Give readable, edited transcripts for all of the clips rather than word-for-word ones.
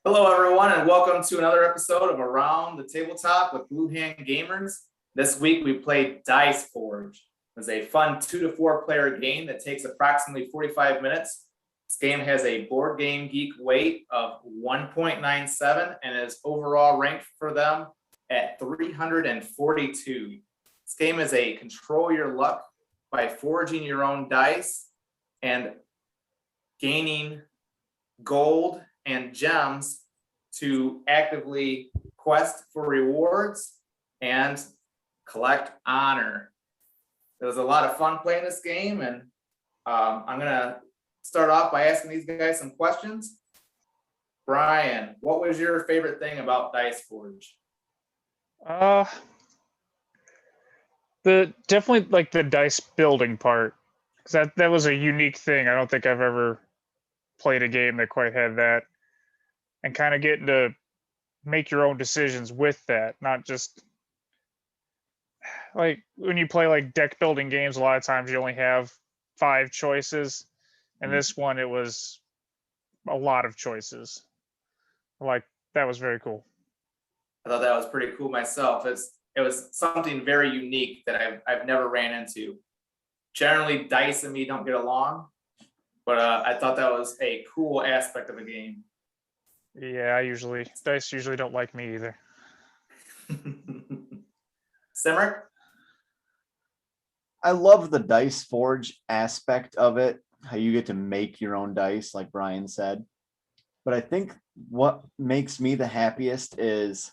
Hello, everyone, and welcome to another episode of Around the Tabletop with Blue Hand Gamers. This week we played Dice Forge. It's a fun 2 to 4 player game that takes approximately 45 minutes. This game has a Board Game Geek weight of 1.97 and is overall ranked for them at 342. This game is a control your luck by forging your own dice and gaining gold and gems to actively quest for rewards and collect honor. It was a lot of fun playing this game, and I'm gonna start off by asking these guys some questions. Brian, what was your favorite thing about Dice Forge? The definitely like the dice building part, because that was a unique thing. I don't think I've ever played a game that quite had that, and kind of getting to make your own decisions with that, not just like when you play like deck building games. A lot of times you only have 5 choices, and this one it was a lot of choices. Like, that was very cool. I thought that was pretty cool myself. It was something very unique that I've never ran into. Generally, dice and me don't get along, but I thought that was a cool aspect of the game. Yeah, dice usually don't like me either. Cymrych? I love the Dice Forge aspect of it, how you get to make your own dice, like Brian said. But I think what makes me the happiest is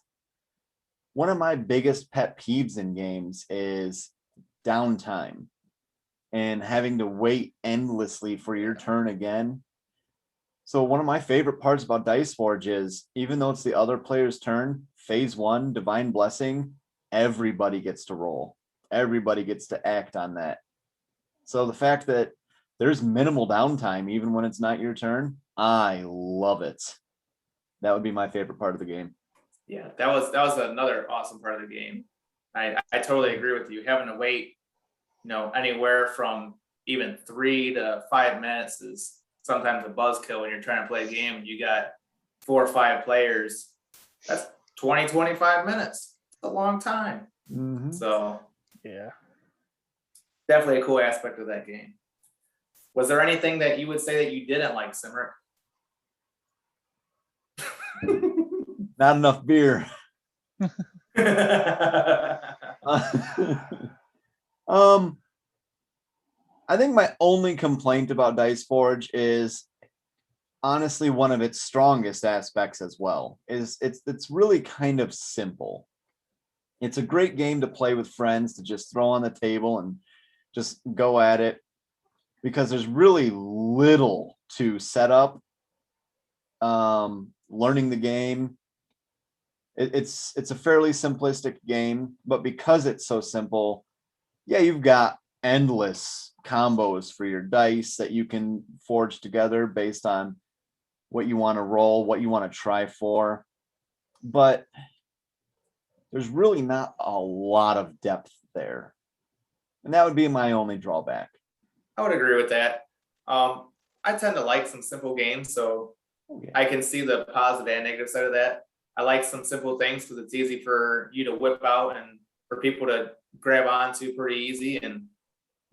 one of my biggest pet peeves in games is downtime and having to wait endlessly for your turn again. So one of my favorite parts about Dice Forge is, even though it's the other player's turn, phase 1, Divine Blessing, everybody gets to roll. Everybody gets to act on that. So the fact that there's minimal downtime, even when it's not your turn, I love it. That would be my favorite part of the game. Yeah, that was another awesome part of the game. I totally agree with you. Having to wait, anywhere from even 3 to 5 minutes is sometimes a buzzkill when you're trying to play a game and you got 4 or 5 players. That's 25 minutes. It's a long time. Mm-hmm. So yeah, definitely a cool aspect of that game. Was there anything that you would say that you didn't like, Cymrych? Not enough beer. I think my only complaint about Dice Forge is honestly one of its strongest aspects as well. It's really kind of simple. It's a great game to play with friends, to just throw on the table and just go at it, because there's really little to set up. Learning the game, it's a fairly simplistic game, but because it's so simple, yeah, you've got endless combos for your dice that you can forge together based on what you want to roll, what you want to try for. But there's really not a lot of depth there. And that would be my only drawback. I would agree with that. I tend to like some simple games, so I can see the positive and negative side of that. I like some simple things because it's easy for you to whip out and for people to grab onto pretty easy, and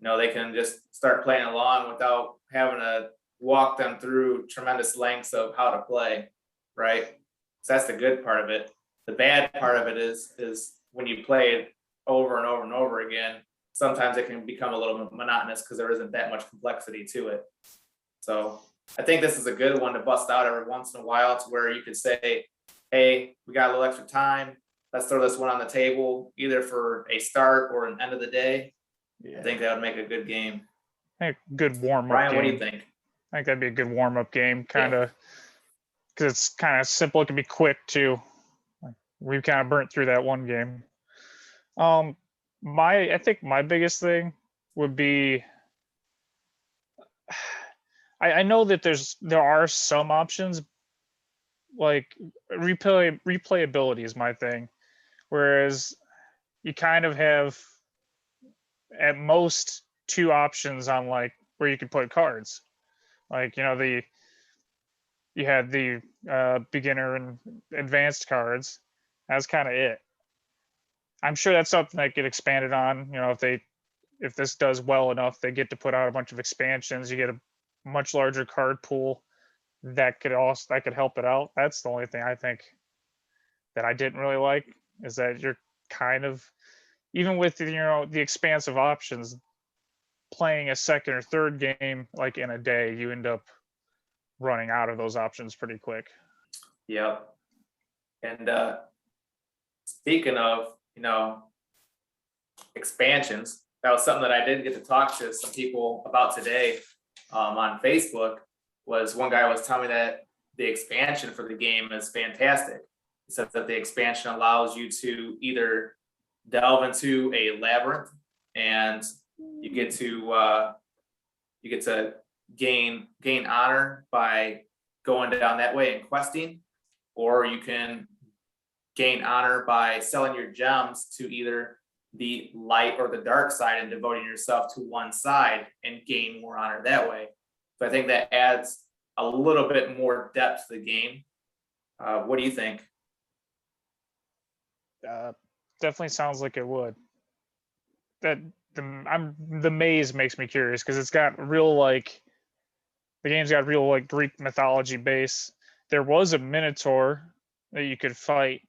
they can just start playing along without having to walk them through tremendous lengths of how to play, right? So that's the good part of it. The bad part of it is when you play it over and over and over again, sometimes it can become a little monotonous because there isn't that much complexity to it. So I think this is a good one to bust out every once in a while, to where you could say, hey, we got a little extra time. Let's throw this one on the table, either for a start or an end of the day. Yeah. I think that would make a good game. I think a good warm-up Brian, game. what do you think? I think that'd be a good warm-up game, kind of, because it's kind of simple. It can be quick too. We've kind of burnt through that one game. I think my biggest thing would be, I know that there are some options, like replayability is my thing, whereas you kind of have at most 2 options on like where you can put cards. Like, you had the beginner and advanced cards. That's kind of it. I'm sure that's something that get expanded on. You know, if this does well enough, they get to put out a bunch of expansions. You get a much larger card pool that could help it out. That's the only thing I think that I didn't really like, is that you're kind of, even with the expansive options, playing a second or third game like in a day, you end up running out of those options pretty quick. Yep. And speaking of, expansions, that was something that I did get to talk to some people about today on Facebook. Was one guy was telling me that the expansion for the game is fantastic. He said that the expansion allows you to either delve into a labyrinth and you get to gain honor by going down that way and questing, or you can gain honor by selling your gems to either the light or the dark side and devoting yourself to one side and gain more honor that way. So I think that adds a little bit more depth to the game. What do you think? Definitely sounds like it would. The maze makes me curious because it's got real the game's got real Greek mythology base. There was a minotaur that you could fight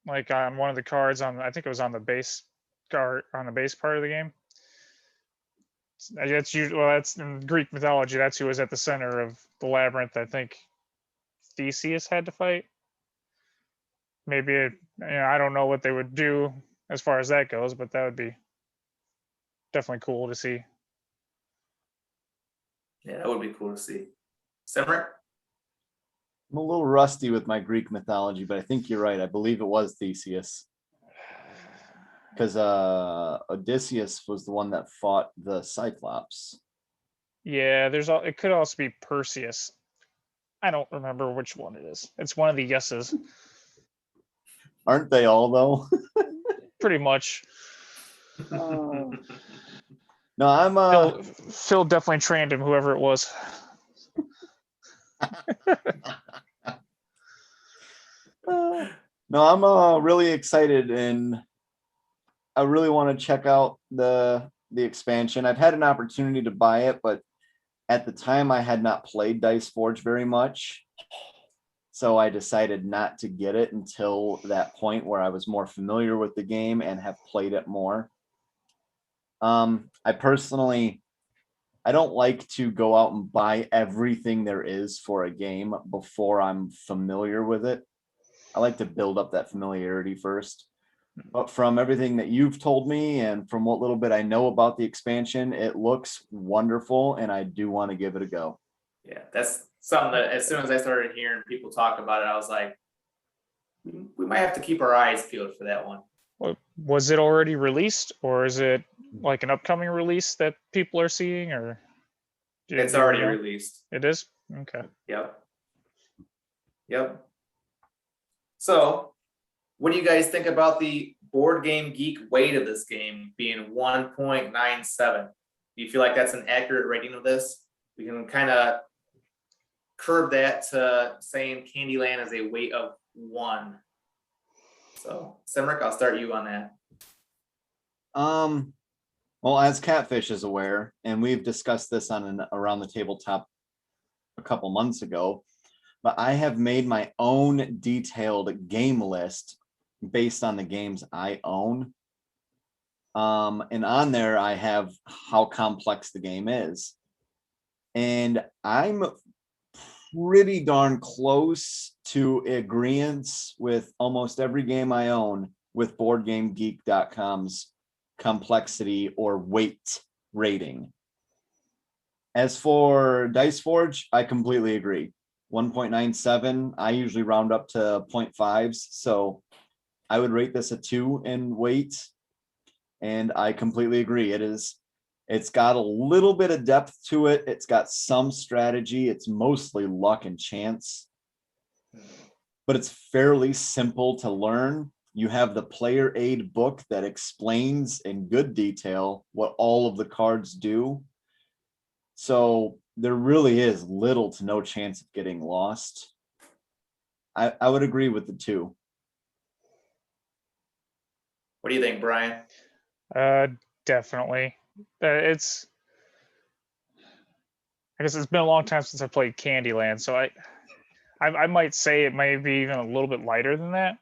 on one of the cards I think it was on the base part of the game. That's in Greek mythology. That's who was at the center of the labyrinth. I think Theseus had to fight. Maybe I don't know what they would do as far as that goes, but that would be definitely cool to see. Yeah, that would be cool to see. Cymrych? I'm a little rusty with my Greek mythology, but I think you're right. I believe it was Theseus. Because Odysseus was the one that fought the Cyclops. Yeah, it could also be Perseus. I don't remember which one it is. It's one of the yeses. Aren't they all, though? Pretty much. No, I'm Phil definitely trained him, whoever it was. No, I'm really excited, and I really want to check out the expansion. I've had an opportunity to buy it, but at the time I had not played Dice Forge very much. So I decided not to get it until that point where I was more familiar with the game and have played it more. I personally, I don't like to go out and buy everything there is for a game before I'm familiar with it. I like to build up that familiarity first. But from everything that you've told me and from what little bit I know about the expansion, it looks wonderful, and I do want to give it a go. Yeah, that's something that as soon as I started hearing people talk about it, I was like, we might have to keep our eyes peeled for that one. Was it already released, or is it an upcoming release that people are seeing, or? It's already released. It is? Okay. Yep. So, what do you guys think about the Board Game Geek weight of this game being 1.97? Do you feel like that's an accurate rating of this? We can kind of curb that to saying Candyland is a weight of 1. So, Cymrych, I'll start you on that. Well, as Katfish is aware, and we've discussed this on an Around the Tabletop a couple months ago, but I have made my own detailed game list based on the games I own. And on there, I have how complex the game is. And I'm pretty darn close to agreeance with almost every game I own with BoardGameGeek.com's complexity or weight rating. As for Dice Forge, I completely agree. 1.97, I usually round up to 0.5s, so I would rate this a 2 in weight, and I completely agree. It's got a little bit of depth to it. It's got some strategy. It's mostly luck and chance, but it's fairly simple to learn. You have the player aid book that explains in good detail what all of the cards do. So there really is little to no chance of getting lost. I would agree with the 2. What do you think, Brian? Definitely. It's, I guess it's been a long time since I played Candyland, so I might say it may be even a little bit lighter than that,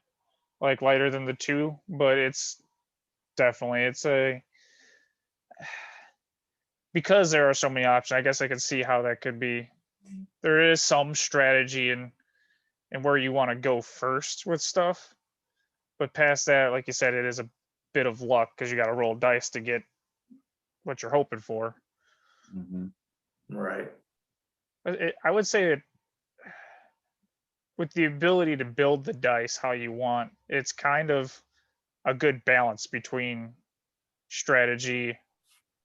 like lighter than the 2, but it's definitely, it's a, because there are so many options, I guess I could see how that could be. There is some strategy in where you want to go first with stuff, but past that, like you said, it is a bit of luck because you got to roll dice to get what you're hoping for. Mhm. Right. I would say that with the ability to build the dice how you want, it's kind of a good balance between strategy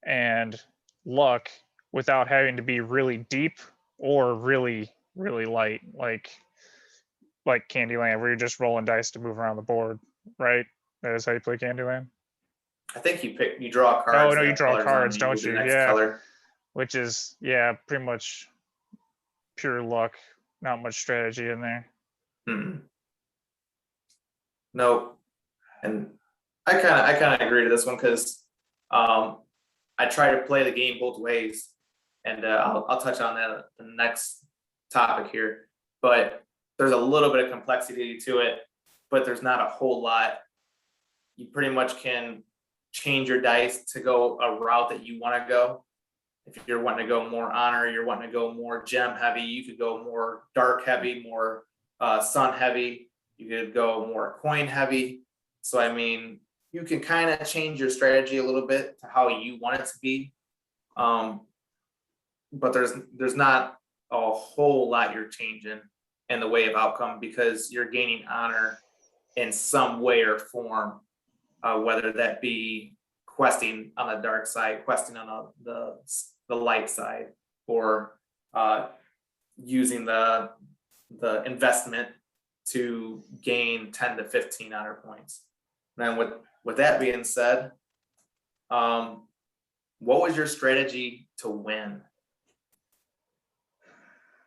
and luck without having to be really deep or really, really light, like Candyland, where you're just rolling dice to move around the board, right? That is how you play Candyland. I think you draw cards. Oh no, that you have draw colors on cards, it, don't move to you? the next Yeah, color. which is pretty much pure luck, not much strategy in there. Nope. And I kind of agree to this one because I try to play the game both ways, and I'll touch on that in the next topic here. But there's a little bit of complexity to it, but there's not a whole lot. You pretty much can change your dice to go a route that you want to go. If you're wanting to go more honor, you're wanting to go more gem heavy, you could go more dark heavy, more sun heavy. You could go more coin heavy. So, I mean, you can kind of change your strategy a little bit to how you want it to be. But there's not a whole lot you're changing in the way of outcome because you're gaining honor in some way or form, whether that be questing on the dark side, questing on the light side, or using the investment to gain 10 to 15 honor points. And then with that being said, what was your strategy to win?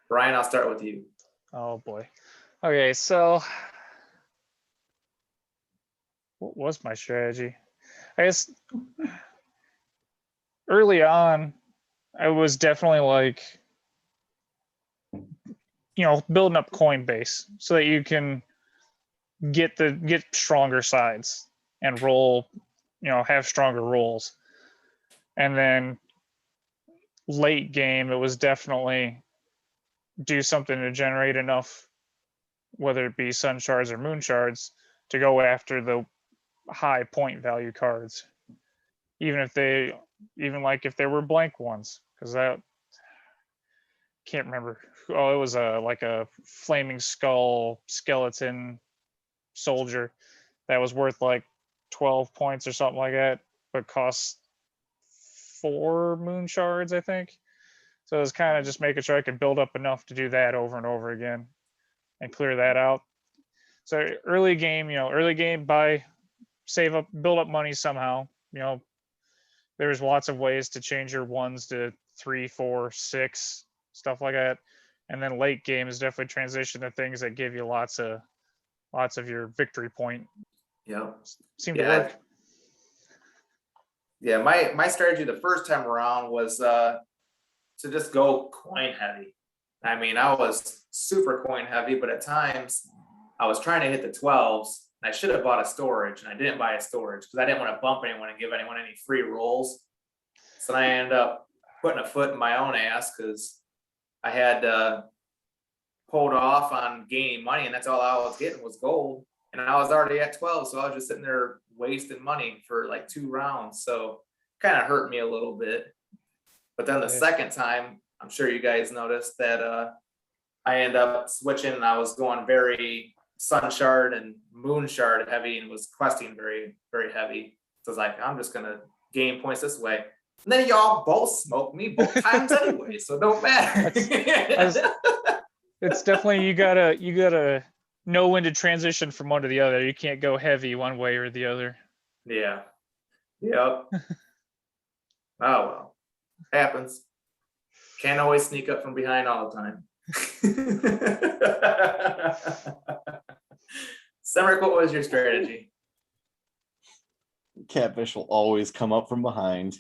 Brian, I'll start with you. Oh boy. Okay, so what was my strategy? I guess early on, I was definitely like, building up Coinbase so that you can get stronger sides and roll, have stronger rolls. And then late game, it was definitely do something to generate enough, whether it be sun shards or moon shards, to go after the high point value cards, even if they were blank ones, because that can't remember. Oh, it was like a flaming skull skeleton soldier that was worth like 12 points or something like that, but cost 4 moon shards, I think. So it was kind of just making sure I could build up enough to do that over and over again and clear that out. So early game, buy, save up, build up money somehow. There's lots of ways to change your 1s to 3, 4, 6, stuff like that. And then late game is definitely transition to things that give you lots of your victory point. Yeah. Seemed to work. Yeah, my strategy the first time around was to just go coin heavy. I mean, I was super coin heavy, but at times I was trying to hit the 12s. And I should have bought a storage, and I didn't buy a storage because I didn't want to bump anyone and give anyone any free rolls. So I ended up putting a foot in my own ass because I had pulled off on gaining money, and that's all I was getting was gold. And I was already at 12, so I was just sitting there wasting money for like 2 rounds. So kind of hurt me a little bit. But then the second time, I'm sure you guys noticed that I ended up switching, and I was going very sun shard and moon shard heavy, and was questing very, very heavy. So I was like, I'm just gonna gain points this way. And then y'all both smoked me both times anyway, so it don't matter. It's definitely, you gotta know when to transition from one to the other. You can't go heavy one way or the other. Yeah. Yep. Oh well. Happens. Can't always sneak up from behind all the time. Cymrych, what was your strategy? Catfish will always come up from behind.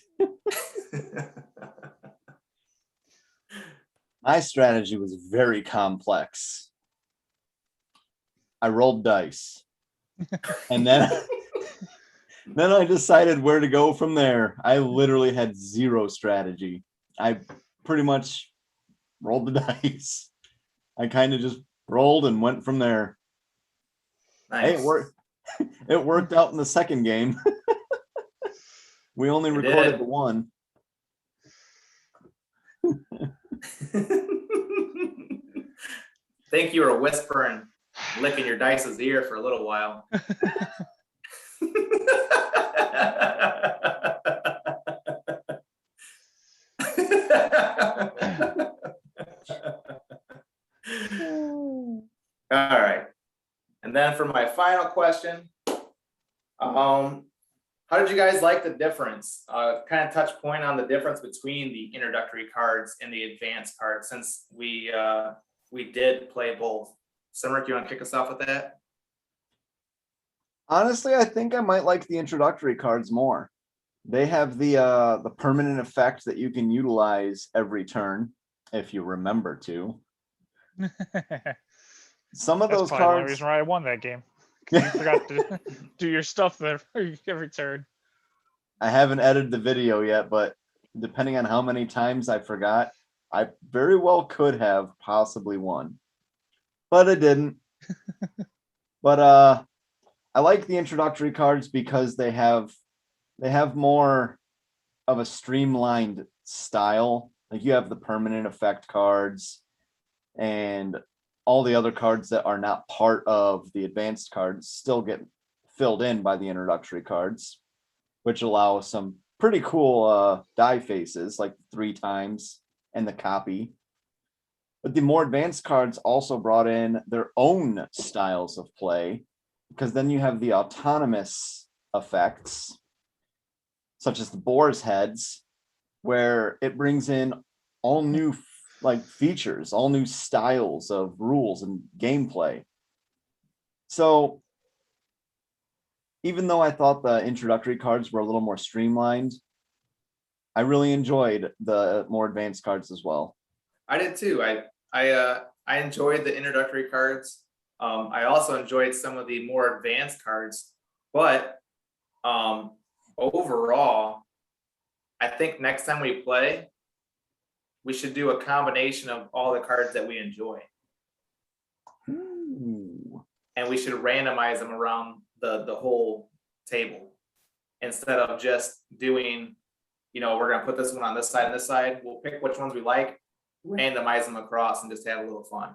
My strategy was very complex. I rolled dice. And then then I decided where to go from there. I literally had zero strategy. I pretty much rolled the dice. I kind of just rolled and went from there. Hey, Nice. it worked out in the second game. We only It recorded did. the one. Think you were whispering, licking your dice's ear for a little while. All right. And then for my final question, how did you guys like the difference? Kind of touch point on the difference between the introductory cards and the advanced cards, since we did play both. Cymrych, you want to kick us off with that? Honestly, I think I might like the introductory cards more. They have the permanent effect that you can utilize every turn if you remember to. Some of That's those probably the only cards. reason why I won that game. 'Cause you forgot to do your stuff there every turn. I haven't edited the video yet, but depending on how many times I forgot, I very well could have possibly won, but I didn't. But I like the introductory cards because they have more of a streamlined style. Like you have the permanent effect cards and all the other cards that are not part of the advanced cards still get filled in by the introductory cards, which allow some pretty cool die faces like 3 times and the copy. But the more advanced cards also brought in their own styles of play, because then you have the autonomous effects, such as the boar's heads, where it brings in all new like features, all new styles of rules and gameplay. So even though I thought the introductory cards were a little more streamlined, I really enjoyed the more advanced cards as well. I did too. I enjoyed the introductory cards. I also enjoyed some of the more advanced cards, but overall, I think next time we play, we should do a combination of all the cards that we enjoy. Ooh. And we should randomize them around the whole table instead of just doing, we're going to put this one on this side and this side. We'll pick which ones we like, randomize them across, and just have a little fun.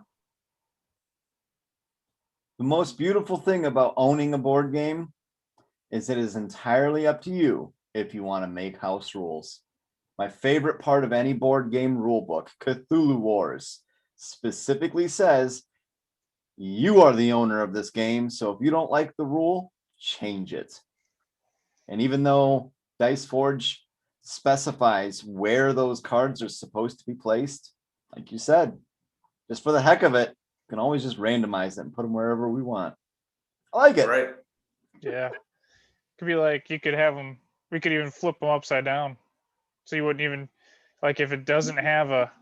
The most beautiful thing about owning a board game is it is entirely up to you if you want to make house rules. My favorite part of any board game rulebook, Cthulhu Wars, specifically says you are the owner of this game, so if you don't like the rule, change it. And even though Dice Forge specifies where those cards are supposed to be placed, like you said, just for the heck of it, we can always just randomize it and put them wherever we want. I like it. Right. Yeah. Could be like you could have them. We could even flip them upside down, so you wouldn't even like if it doesn't have a.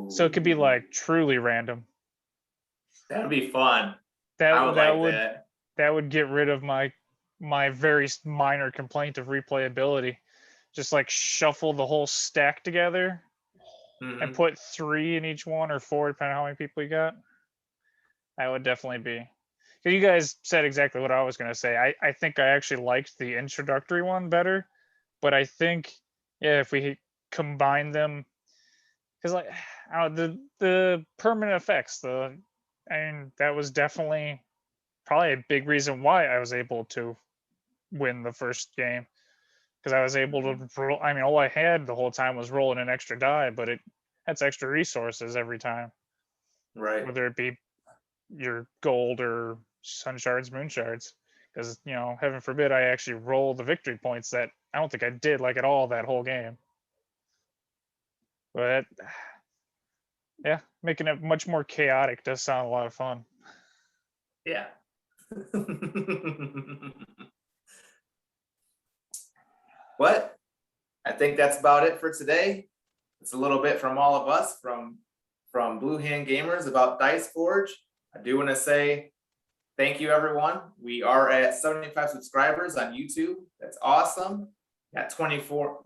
So it could be like truly random. That'd be fun. That I would that like would that. that would get rid of my very minor complaint of replayability. Just like shuffle the whole stack together and put 3 in each one or 4, depending on how many people you got. That would definitely be. You guys said exactly what I was going to say. I think I actually liked the introductory one better, but I think if we combine them, because like the permanent effects, that was definitely probably a big reason why I was able to win the first game, because I was able to roll. I mean, all I had the whole time was rolling an extra die, but it has extra resources every time, Right. whether it be your gold or sun shards, moon shards, because heaven forbid I actually roll the victory points that I don't think I did like at all that whole game. But yeah, making it much more chaotic does sound a lot of fun. Yeah. But I think that's about it for today. It's a little bit from all of us from Blue Hand Gamers about Dice Forge. I do want to say thank you, everyone. We are at 75 subscribers on YouTube. That's awesome. Got 24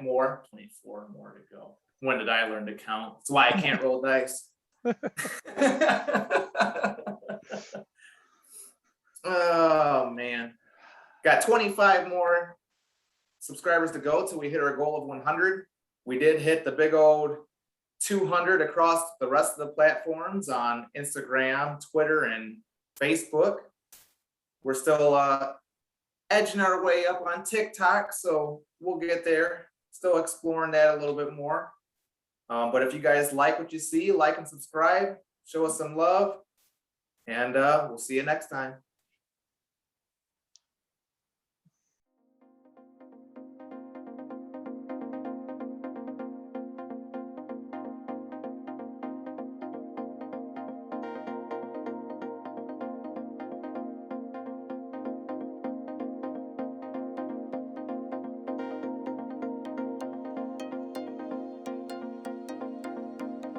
more to go. When did I learn to count? That's why I can't roll dice. Oh man. Got 25 more subscribers to go till we hit our goal of 100. We did hit the big old 200 across the rest of the platforms on Instagram, Twitter, and Facebook. We're still edging our way up on TikTok, so we'll get there. Still exploring that a little bit more. But if you guys like what you see, like and subscribe, show us some love, and we'll see you next time.